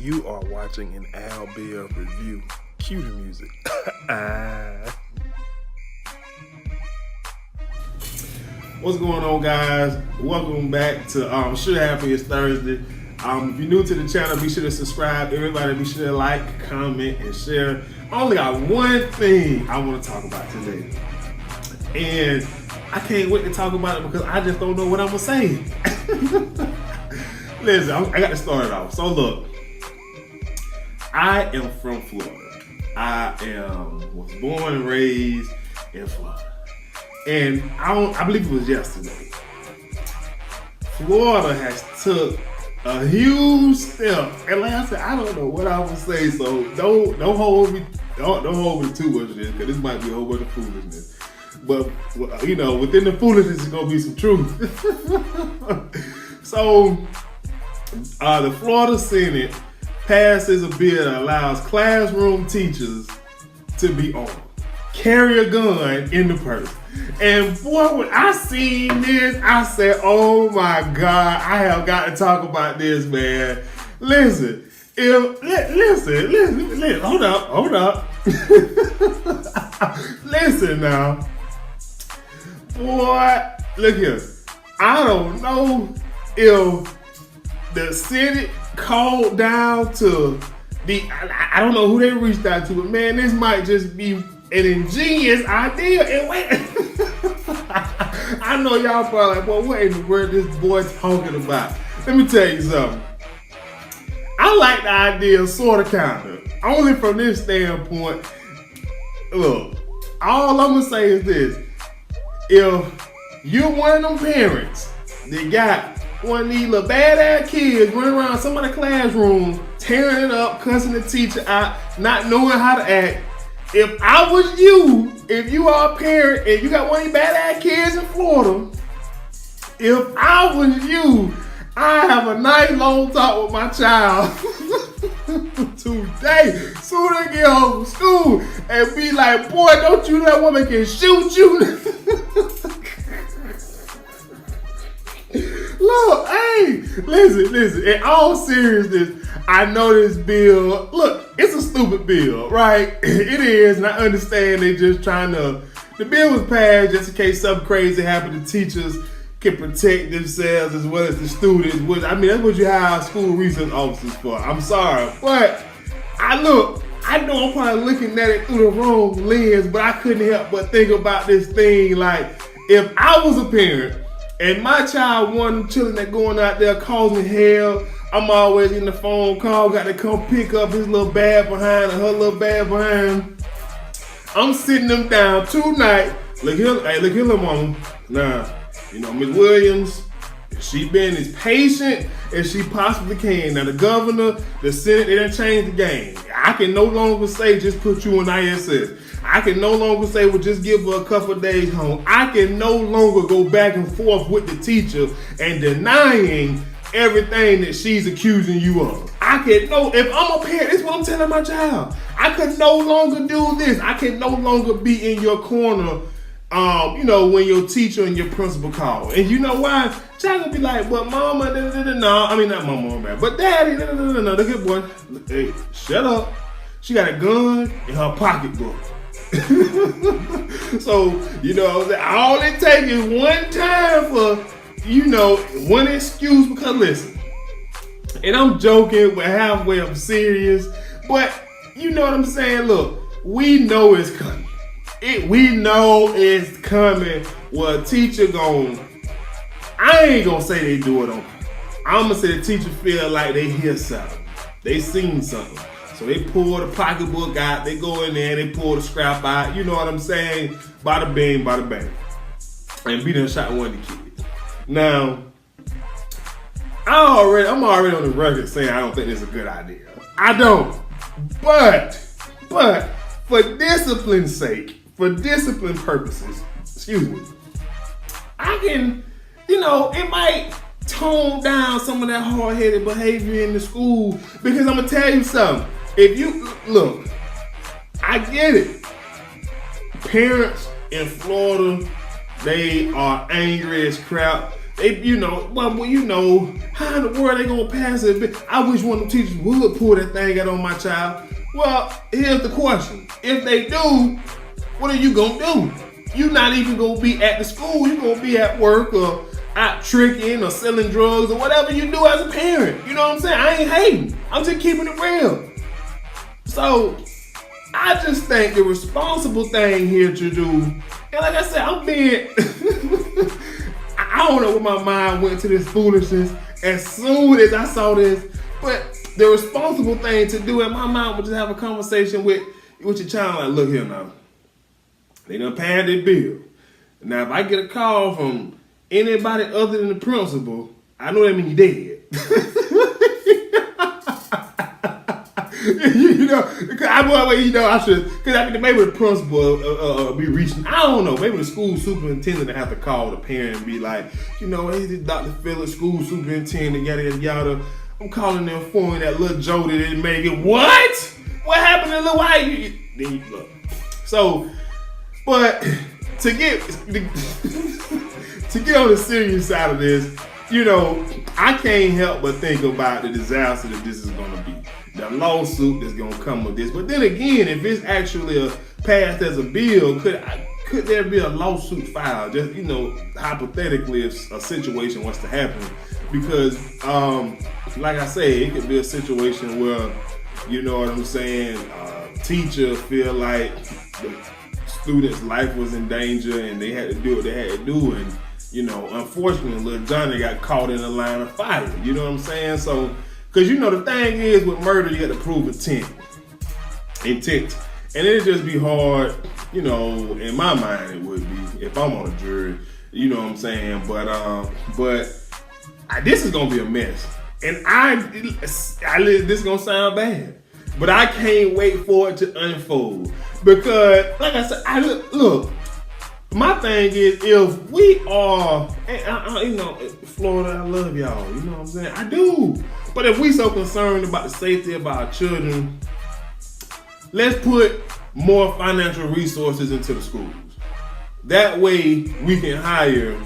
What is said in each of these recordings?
You are watching an Al Bill review. Cue the music. What's going on, guys? Welcome back to Should Happen. It's Thursday. If you're new to the channel, be sure to subscribe. Everybody, be sure to like, comment, and share. I only got one thing I want to talk about today, and I can't wait to talk about it because I just don't know what I'm gonna say. Listen, I got to start it off. So look, I am from Florida. Was born and raised in Florida. And I believe it was yesterday, Florida has took a huge step. And like I said, I don't know what I would say, so don't hold me too much in this, because this might be a whole bunch of foolishness. But within the foolishness is gonna be some truth. So the Florida Senate passes a bill that allows classroom teachers to be armed, carry a gun in the purse. And boy, when I seen this, I said, oh my God, I have got to talk about this, man. Listen, hold up. Listen now. Boy, look here. I don't know if the Senate called down to I don't know who they reached out to, but man, this might just be an ingenious idea. And wait, I know y'all probably like, well, what in the world this boy talking about? Let me tell you something. I like the idea, sort of, kind of. Only from this standpoint. Look, all I'm gonna say is this: if you're one of them parents that got one of these little bad-ass kids running around some of the classroom, tearing it up, cussing the teacher out, not knowing how to act. If I was you, if you are a parent and you got one of these bad-ass kids in Florida, if I was you, I have a nice long talk with my child today, soon as I get home from school, and be like, boy, don't you know that woman can shoot you? Look, hey, listen, in all seriousness, I know this bill, look, it's a stupid bill, right? It is, and I understand they just trying to, the bill was passed just in case something crazy happened, the teachers can protect themselves as well as the students, which, I mean, that's what you hire school resource officers for. I'm sorry, but I know I'm probably looking at it through the wrong lens, but I couldn't help but think about this thing, like, if I was a parent, and my child, one children that going out there causing hell, I'm always in the phone call, got to come pick up his little bag behind or her little bag behind. I'm sitting them down tonight. Look here, little mama. Now, Ms. Williams, she been as patient as she possibly can. Now, the governor, the Senate, they done changed the game. I can no longer say just put you on ISS. I can no longer say, well, just give her a couple of days home. I can no longer go back and forth with the teacher and denying everything that she's accusing you of. If I'm a parent, this is what I'm telling my child. I can no longer do this. I can no longer be in your corner, when your teacher and your principal call. And you know why? Child gonna be like, but mama, no, I mean, not my mom, man, but daddy, no, look at boy. Hey, shut up. She got a gun in her pocketbook. So, all it takes is one time for, one excuse, because listen, and I'm joking, but halfway I'm serious, but you know what I'm saying? Look, we know it's coming. We know it's coming. Well, teacher I ain't gonna say they do it on purpose. I'm gonna say the teacher feel like they hear something. They seen something. So they pull the pocketbook out, they go in there, they pull the scrap out, you know what I'm saying? Bada bing, bada bang. And be done shot one of the kids. Now, I'm already on the record saying I don't think it's a good idea. I don't. But for discipline's sake, for discipline purposes, I can, it might tone down some of that hard-headed behavior in the school, because I'm gonna tell you something. If you look, I get it. Parents in Florida, they are angry as crap. They, how in the world they gonna pass it? I wish one of them teachers would pull that thing out on my child. Well, here's the question. If they do, what are you gonna do? You're not even gonna be at the school. You're gonna be at work or out tricking or selling drugs or whatever you do as a parent. You know what I'm saying? I ain't hating. I'm just keeping it real. So I just think the responsible thing here to do, and like I said, I'm being, I don't know where my mind went to this foolishness as soon as I saw this, but the responsible thing to do in my mind was just have a conversation with your child like, look here now. They done passed their bill. Now, if I get a call from anybody other than the principal, I know that means you dead. I should, because maybe the principal be reaching, I don't know, maybe the school superintendent have to call the parent and be like, hey, this Dr. Phillips, school superintendent, yada, yada, yada. I'm calling them for that little Joe that didn't make it. What? What happened to little white? Then you look. So, but to get on the serious side of this, I can't help but think about the disaster that this is going to be. The lawsuit that's going to come with this. But then again, if it's actually passed as a bill, could there be a lawsuit filed? Just, hypothetically, if a situation was to happen. Because, like I say, it could be a situation where, you know what I'm saying, teacher feel like the student's life was in danger and they had to do what they had to do, and unfortunately little Johnny got caught in a line of fire. You know what I'm saying? So, because the thing is with murder, you got to prove intent, and it'd just be hard. In my mind, it would be if I'm on a jury. You know what I'm saying? But this is gonna be a mess, and this is gonna sound bad. But I can't wait for it to unfold because, like I said, look. My thing is, if we are, Florida, I love y'all. You know what I'm saying? I do. But if we so concerned about the safety of our children, let's put more financial resources into the schools. That way, we can hire,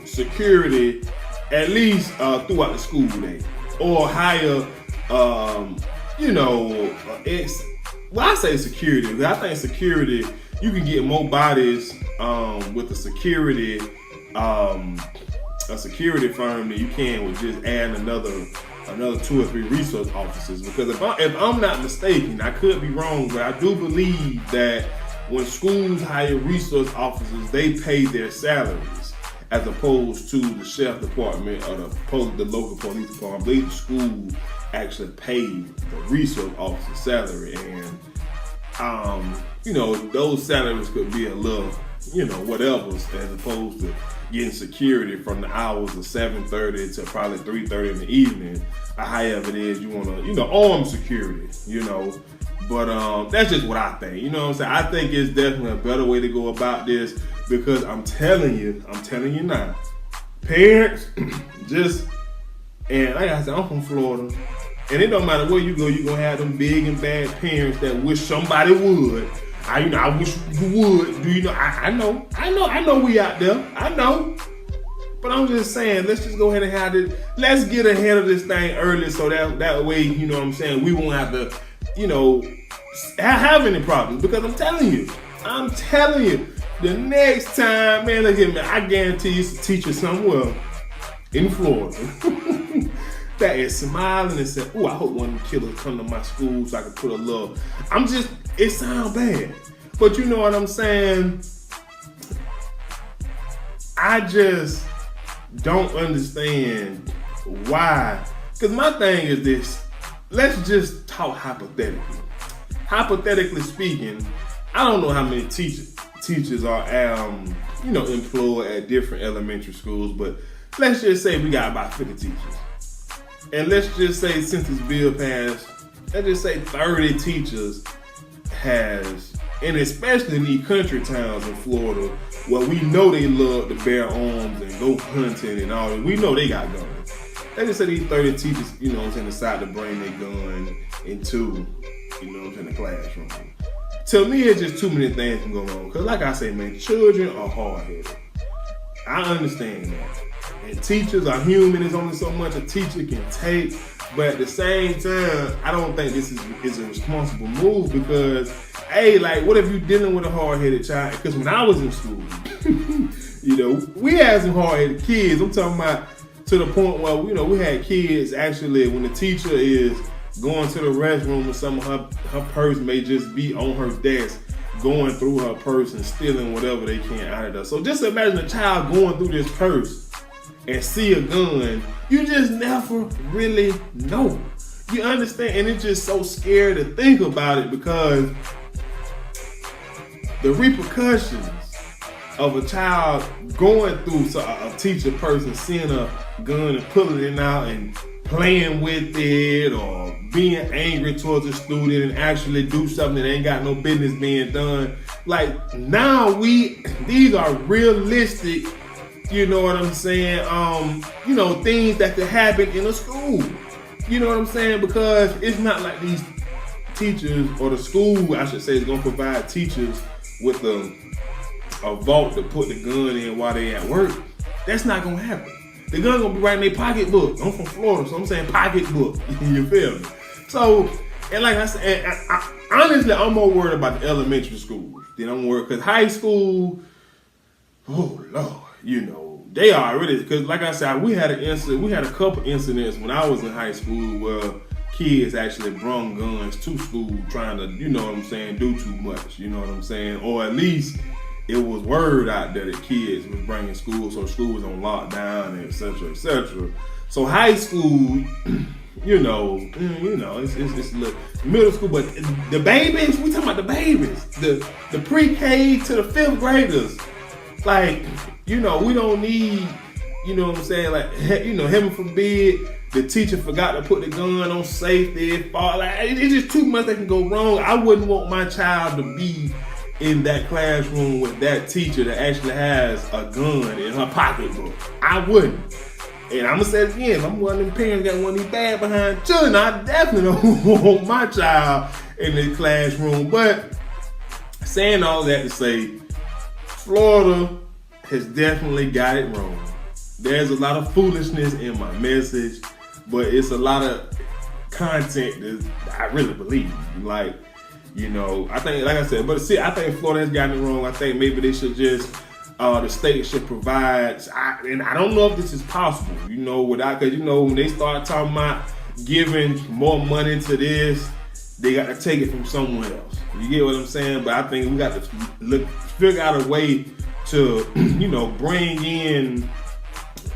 security at least throughout the school day, or hire. I say security, because I think security, you can get more bodies with a security firm than you can with just adding another 2 or 3 resource officers. Because if I'm not mistaken, I could be wrong, but I do believe that when schools hire resource officers, they pay their salaries as opposed to the sheriff department or the local police department. I believe the school actually paid the resource officer salary, and those salaries could be a little, whatever, as opposed to getting security from the hours of 7:30 to probably 3:30 in the evening, or however it is you want to, armed security, But that's just what I think. You know what I'm saying? I think it's definitely a better way to go about this, because I'm telling you now, parents, and like I said, I'm from Florida, and it don't matter where you go, you're going to have them big and bad parents that wish somebody would. I wish you would. I know we out there. I know. But I'm just saying, let's just go ahead and have it. Let's get ahead of this thing early, so that way, you know what I'm saying, we won't have to, have any problems. Because I'm telling you, the next time, man, look at me, I guarantee you some teacher somewhere in Florida that is smiling and saying, "Oh, I hope one of the killers come to my school so I can put a little." It sounds bad, but you know what I'm saying? I just don't understand why. Because my thing is this: let's just talk hypothetically. Hypothetically speaking, I don't know how many teachers are employed at different elementary schools, but let's just say we got about 50 teachers. And let's just say, since this bill passed, let's just say 30 teachers and especially in these country towns in Florida, where we know they love to bear arms and go hunting and all that, we know they got guns. Let's just say these 30 teachers, decide to bring their gun into, the classroom. To me, it's just too many things can go wrong. Because like I say, man, children are hard-headed. I understand that. And teachers are human. There's only so much a teacher can take. But at the same time, I don't think this is a responsible move because, hey, like, what if you're dealing with a hard-headed child? Because when I was in school, we had some hard-headed kids. I'm talking about to the point where, we had kids actually when the teacher is going to the restroom and some of her purse may just be on her desk, going through her purse and stealing whatever they can out of her. So just imagine a child going through this purse and see a gun. You just never really know. You understand? And it's just so scary to think about it because the repercussions of a child going through a teacher person seeing a gun and pulling it out and playing with it or being angry towards a student and actually do something that ain't got no business being done. Like now these are realistic, you know what I'm saying? Things that could happen in a school. You know what I'm saying? Because it's not like these teachers or the school, I should say, is gonna provide teachers with a vault to put the gun in while they at work. That's not gonna happen. The gun gonna be right in their pocketbook. I'm from Florida, so I'm saying pocketbook. You feel me? So, and like I said, honestly, I'm more worried about the elementary schools than I'm worried because high school, oh Lord, they are really, because like I said, we had a couple incidents when I was in high school where kids actually brung guns to school trying to, do too much, you know what I'm saying? Or at least it was word out there that kids was bringing school, so school was on lockdown, and et cetera, et cetera. So high school, it's middle school, but the babies, we talking about the babies, the pre-K to the 5th graders. Like, we don't need, you know what I'm saying? Like, heaven forbid, the teacher forgot to put the gun on safety. It's just too much that can go wrong. I wouldn't want my child to be in that classroom with that teacher that actually has a gun in her pocketbook. I wouldn't. And I'm gonna say it again, I'm one of them parents got one of these bad behind children. I definitely don't want my child in the classroom. But saying all that to say, Florida has definitely got it wrong. There's a lot of foolishness in my message, but it's a lot of content that I really believe. Like, I think, like I said, but see, I think Florida has gotten it wrong. I think maybe they should just, the state should provide, and I don't know if this is possible, because, when they start talking about giving more money to this, they got to take it from somewhere else. You get what I'm saying? But I think we got to figure out a way to, bring in,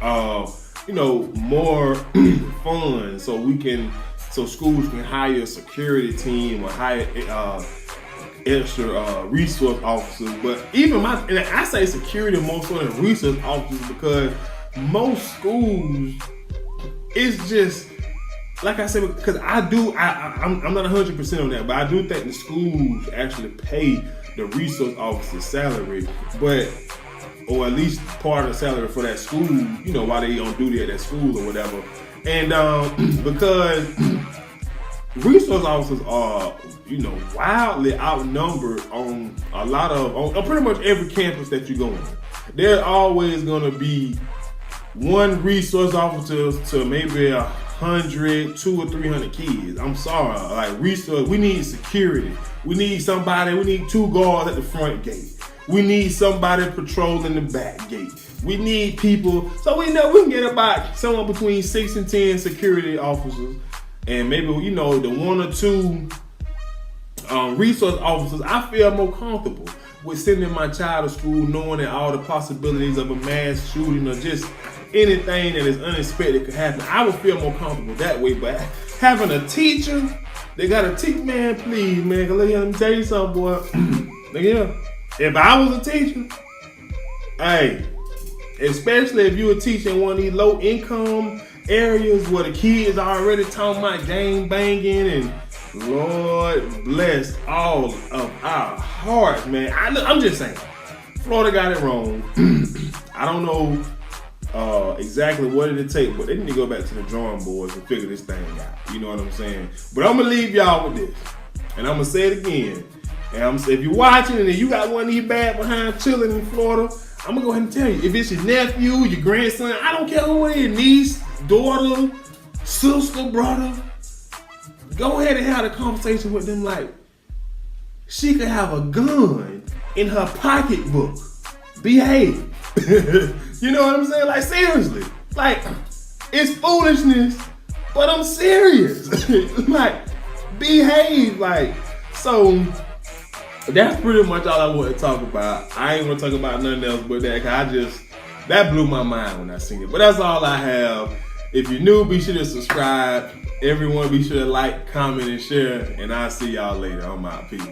more funds so schools can hire a security team or hire extra resource officers. But even and I say security more so than resource officers because most schools, it's just, like I said, because I'm not 100% on that, but I do think the schools actually pay the resource officer's salary, or at least part of the salary for that school, while they on duty at that school or whatever. And because resource officers are, wildly outnumbered on pretty much every campus that you go on. There's always gonna be one resource officer to maybe 100, 200 or 300 kids. I'm sorry, like resource, we need security. We need 2 guards at the front gate. We need somebody patrolling the back gate. We need people, so we know we can get about somewhere between 6 and 10 security officers, and maybe the 1 or 2 resource officers. I feel more comfortable with sending my child to school, knowing that all the possibilities of a mass shooting or just anything that is unexpected could happen. I would feel more comfortable that way. But having a teacher, they got a teacher, man. Please, man, let me tell you something, boy. Look here. If I was a teacher, hey, especially if you were teaching one of these low income areas where the kids are already talking about gang banging, and Lord bless all of our hearts, man. I'm just saying, Florida got it wrong. I don't know exactly what it'll take, but they need to go back to the drawing boards and figure this thing out. You know what I'm saying? But I'm gonna leave y'all with this, and I'm gonna say it again. And if you're watching and you got one of these bad behind children in Florida, I'm gonna go ahead and tell you. If it's your nephew, your grandson, I don't care who it is, niece, daughter, sister, brother, go ahead and have a conversation with them like, she could have a gun in her pocketbook. Behave. You know what I'm saying? Like, seriously. Like, it's foolishness, but I'm serious. Like, behave. Like, so that's pretty much all I want to talk about. I ain't gonna talk about nothing else but that, cause that blew my mind when I seen it. But that's all I have. If you're new, be sure to subscribe. Everyone, be sure to like, comment, and share. And I'll see y'all later. I'm out. Peace.